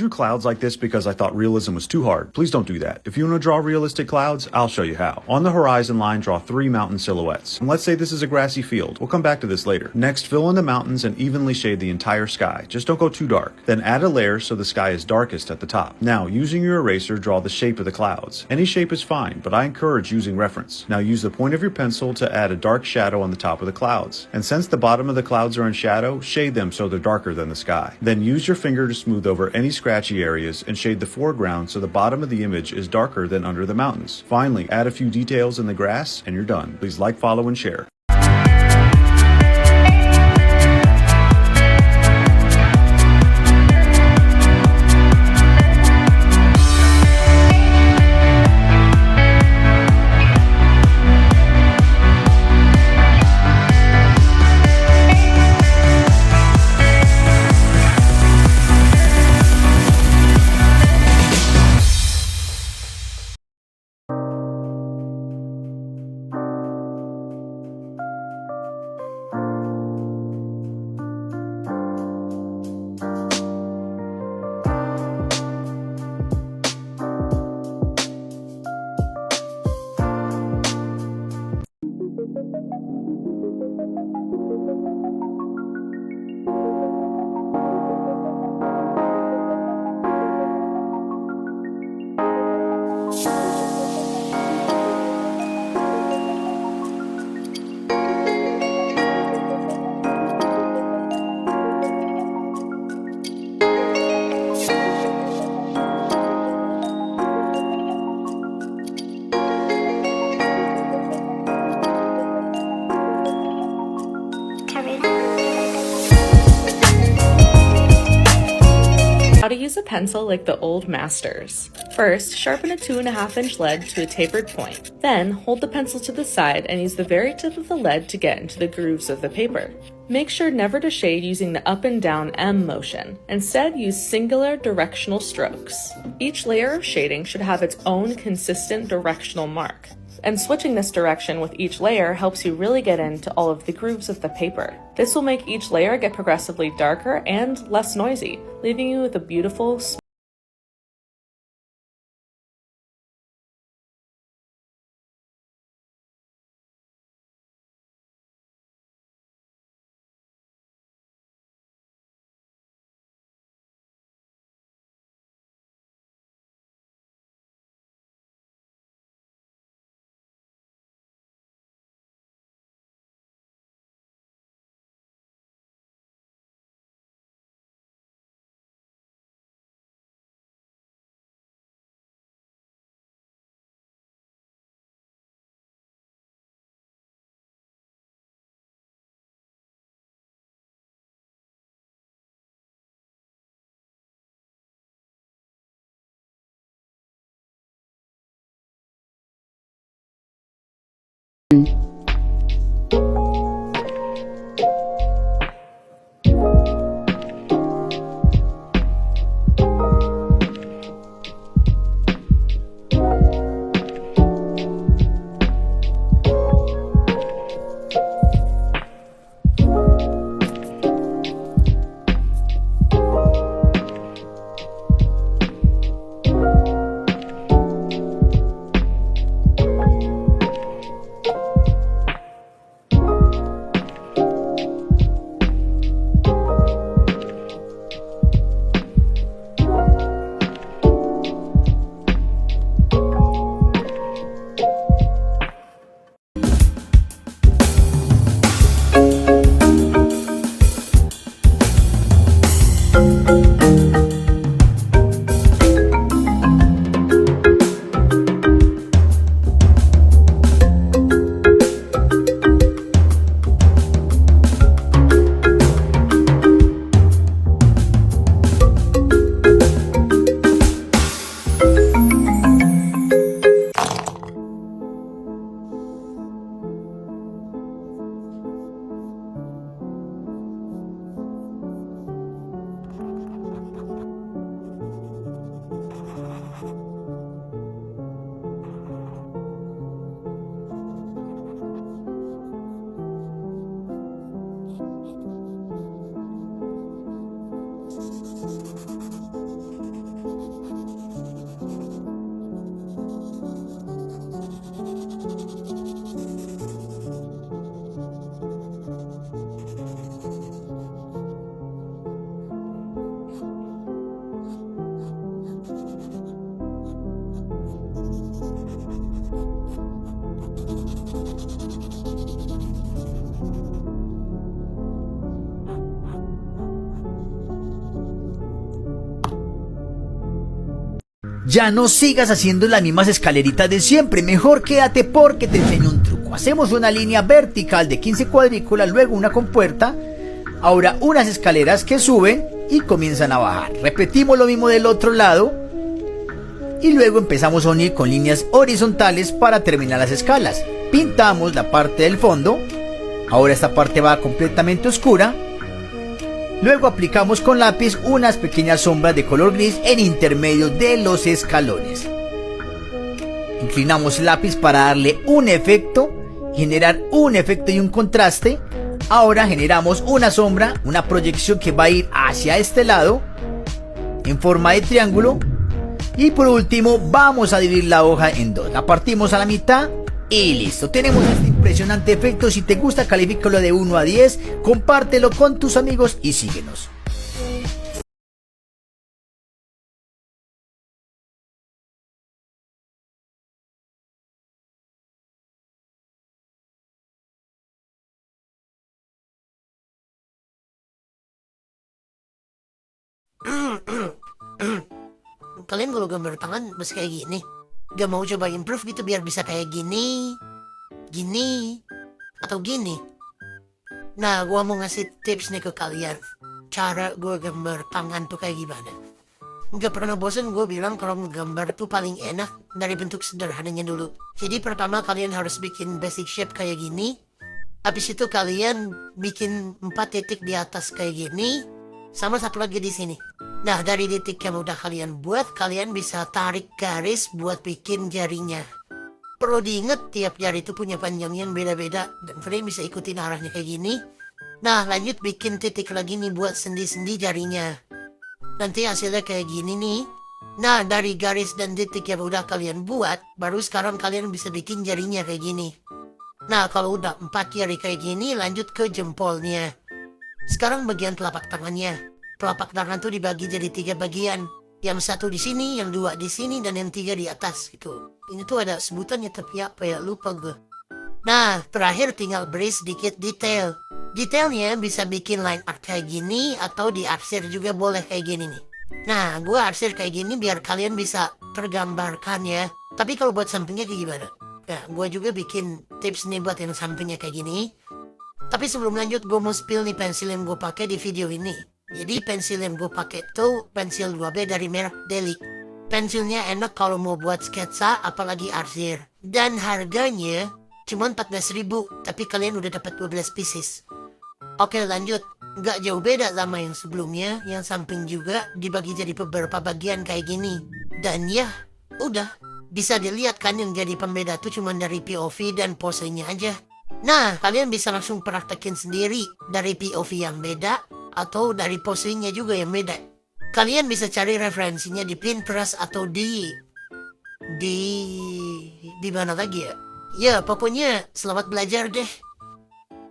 Drew clouds like this because I thought realism was too hard. Please don't do that. If you want to draw realistic clouds, I'll show you how. On the horizon line, draw 3 mountain silhouettes. And let's say this is a grassy field. We'll come back to this later. Next, fill in the mountains and evenly shade the entire sky. Just don't go too dark. Then add a layer so the sky is darkest at the top. Now, using your eraser, draw the shape of the clouds. Any shape is fine, but I encourage using reference. Now use the point of your pencil to add a dark shadow on the top of the clouds. And since the bottom of the clouds are in shadow, shade them so they're darker than the sky. Then use your finger to smooth over any scratchy areas and shade the foreground so the bottom of the image is darker than under the mountains. Finally, add a few details in the grass and you're done. Please like, follow, and share. How to use a pencil like the old masters. First, sharpen a 2.5-inch lead to a tapered point. Then, hold the pencil to the side and use the very tip of the lead to get into the grooves of the paper. Make sure never to shade using the up and down M motion. Instead, use singular directional strokes. Each layer of shading should have its own consistent directional mark. And switching this direction with each layer helps you really get into all of the grooves of the paper. This will make each layer get progressively darker and less noisy, leaving you with a beautiful, Ya no sigas haciendo las mismas escaleritas de siempre, mejor quédate porque te enseño un truco. Hacemos una línea vertical de 15 cuadrículas, luego una compuerta, ahora unas escaleras que suben y comienzan a bajar. Repetimos lo mismo del otro lado y luego empezamos a unir con líneas horizontales para terminar las escalas. Pintamos la parte del fondo, ahora esta parte va completamente oscura. Luego aplicamos con lápiz unas pequeñas sombras de color gris en intermedio de los escalones. Inclinamos el lápiz para darle un efecto, generar un efecto y un contraste. Ahora generamos una sombra, una proyección que va a ir hacia este lado en forma de triángulo. Y por último vamos a dividir la hoja en dos. La partimos a la mitad y listo. Tenemos este impresionante efecto. Si te gusta, califícalo de 1 a 10, compártelo con tus amigos y síguenos. Kalian kalau gambar tangan masih kayak gini? Gak mau coba improve gitu biar bisa kayak gini, gini, atau gini? Nah, gua mau ngasih tips nih ke kalian. Cara gua gambar tangan tuh kayak gimana? Gak pernah bosen gue bilang kalau ngegambar tuh paling enak dari bentuk sederhananya dulu. Jadi pertama kalian harus bikin basic shape kayak gini. Habis itu kalian bikin 4 titik di atas kayak gini. Sama satu lagi di sini. Nah, dari titik yang udah kalian buat, kalian bisa tarik garis buat bikin jarinya. Perlu diingat tiap jari itu punya panjang yang beda-beda. Dan kalian bisa ikutin arahnya kayak gini. Nah, lanjut bikin titik lagi nih buat sendi-sendi jarinya. Nanti hasilnya kayak gini nih. Nah, dari garis dan titik yang udah kalian buat, baru sekarang kalian bisa bikin jarinya kayak gini. Nah, kalau udah 4 jari kayak gini, lanjut ke jempolnya. Sekarang bagian telapak tangannya. Telapak tangan tuh dibagi jadi 3 bagian. Yang 1 di sini, yang 2 di sini, dan yang 3 di atas gitu. Ini tuh ada sebutannya tapi apa ya, lupa gue. Nah, terakhir tinggal beri sedikit detail. Detailnya bisa bikin line art kayak gini atau diarsir juga boleh kayak gini nih. Nah, gue arsir kayak gini biar kalian bisa tergambarkan ya. Tapi kalau buat sampingnya kayak gimana? Nah, gue juga bikin tips nih buat yang sampingnya kayak gini. Tapi sebelum lanjut, gue mau spill nih pensil yang gue pakai di video ini. Jadi pensil yang gue pakai tuh pensil 2B dari merek Delic. Pensilnya enak kalau mau buat sketsa, apalagi arsir. Dan harganya cuma 14.000, tapi kalian udah dapat 12 pieces. Oke, lanjut. Nggak jauh beda sama yang sebelumnya. Yang samping juga dibagi jadi beberapa bagian kayak gini. Dan ya, udah. Bisa dilihat kan yang jadi pembeda tuh cuma dari POV dan posenya aja. Nah, kalian bisa langsung praktekin sendiri dari POV yang beda atau dari posenya juga yang beda. Kalian bisa cari referensinya di Pinterest atau di mana lagi ya? Ya, pokoknya selamat belajar deh.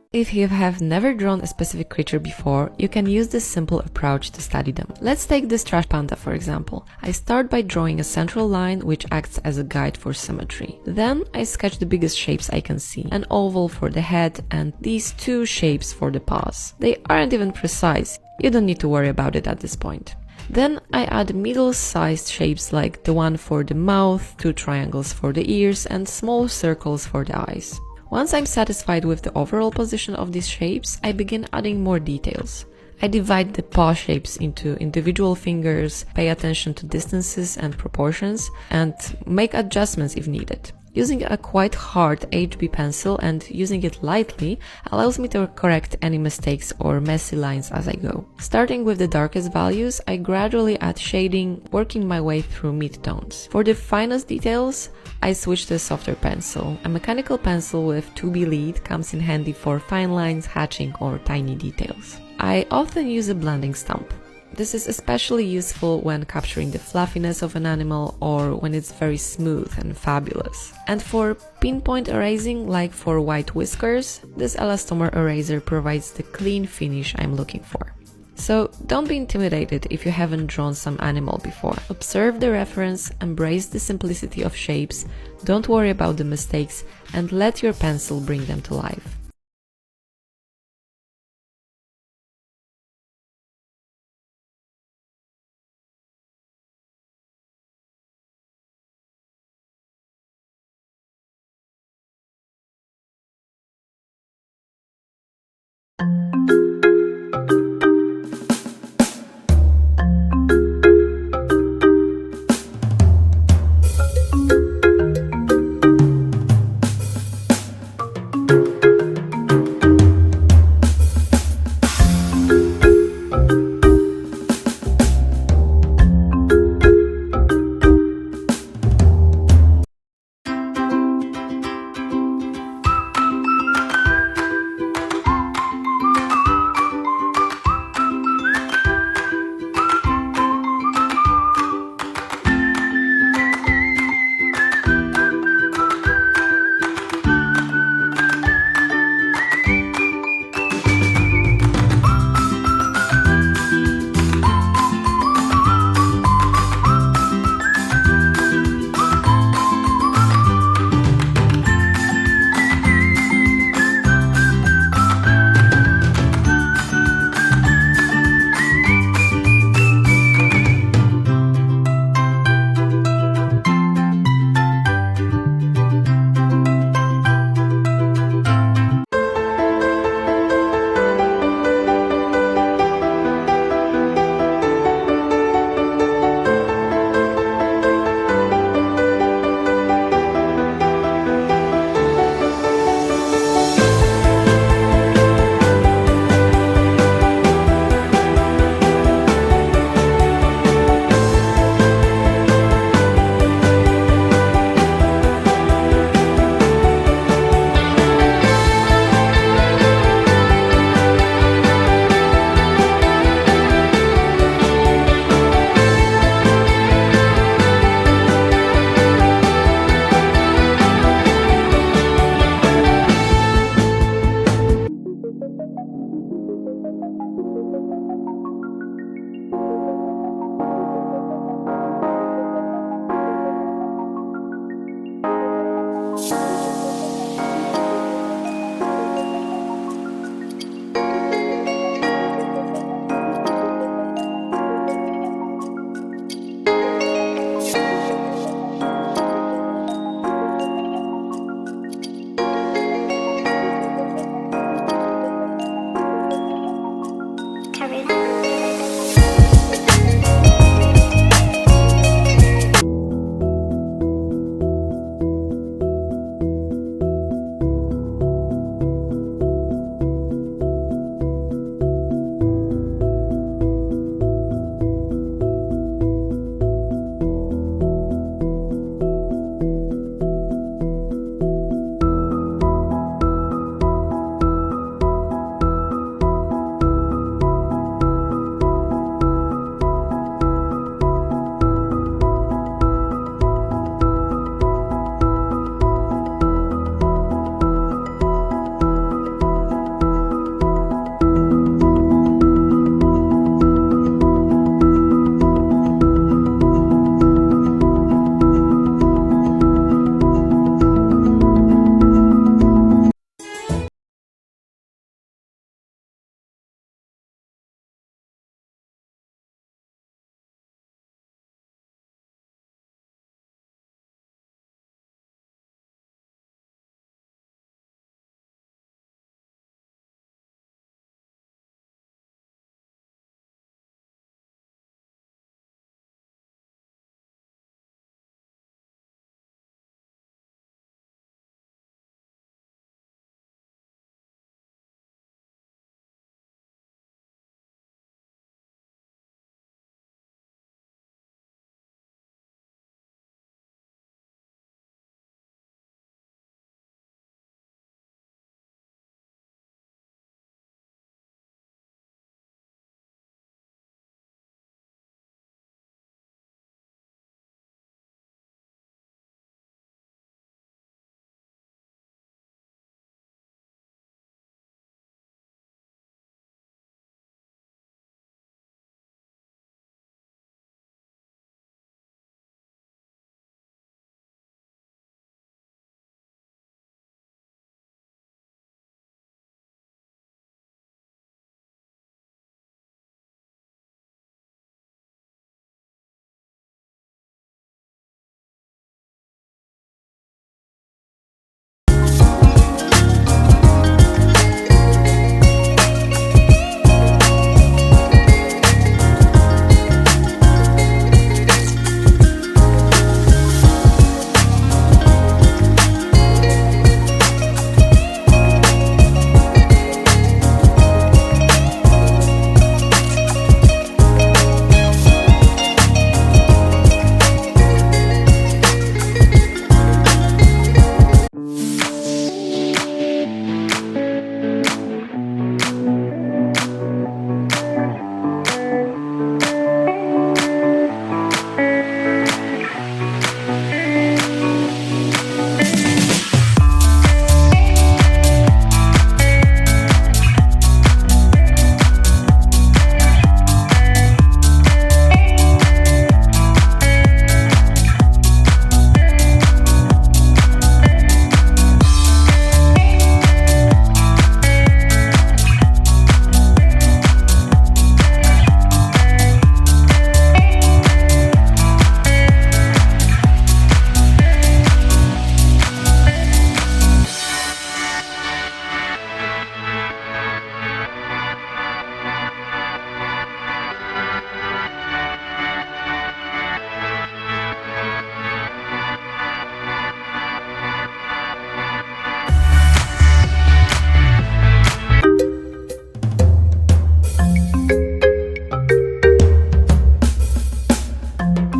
If you have never drawn a specific creature before, you can use this simple approach to study them. Let's take this trash panda for example. I start by drawing a central line which acts as a guide for symmetry. Then I sketch the biggest shapes I can see, an oval for the head and these 2 shapes for the paws. They aren't even precise, you don't need to worry about it at this point. Then I add middle-sized shapes like the one for the mouth, 2 triangles for the ears and small circles for the eyes. Once I'm satisfied with the overall position of these shapes, I begin adding more details. I divide the paw shapes into individual fingers, pay attention to distances and proportions, and make adjustments if needed. Using a quite hard HB pencil and using it lightly allows me to correct any mistakes or messy lines as I go. Starting with the darkest values, I gradually add shading, working my way through mid-tones. For the finest details, I switch to a softer pencil. A mechanical pencil with 2B lead comes in handy for fine lines, hatching, or tiny details. I often use a blending stump. This is especially useful when capturing the fluffiness of an animal or when it's very smooth and fabulous. And for pinpoint erasing, like for white whiskers, this elastomer eraser provides the clean finish I'm looking for. So don't be intimidated if you haven't drawn some animal before. Observe the reference, embrace the simplicity of shapes, don't worry about the mistakes, and let your pencil bring them to life.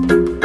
Bye.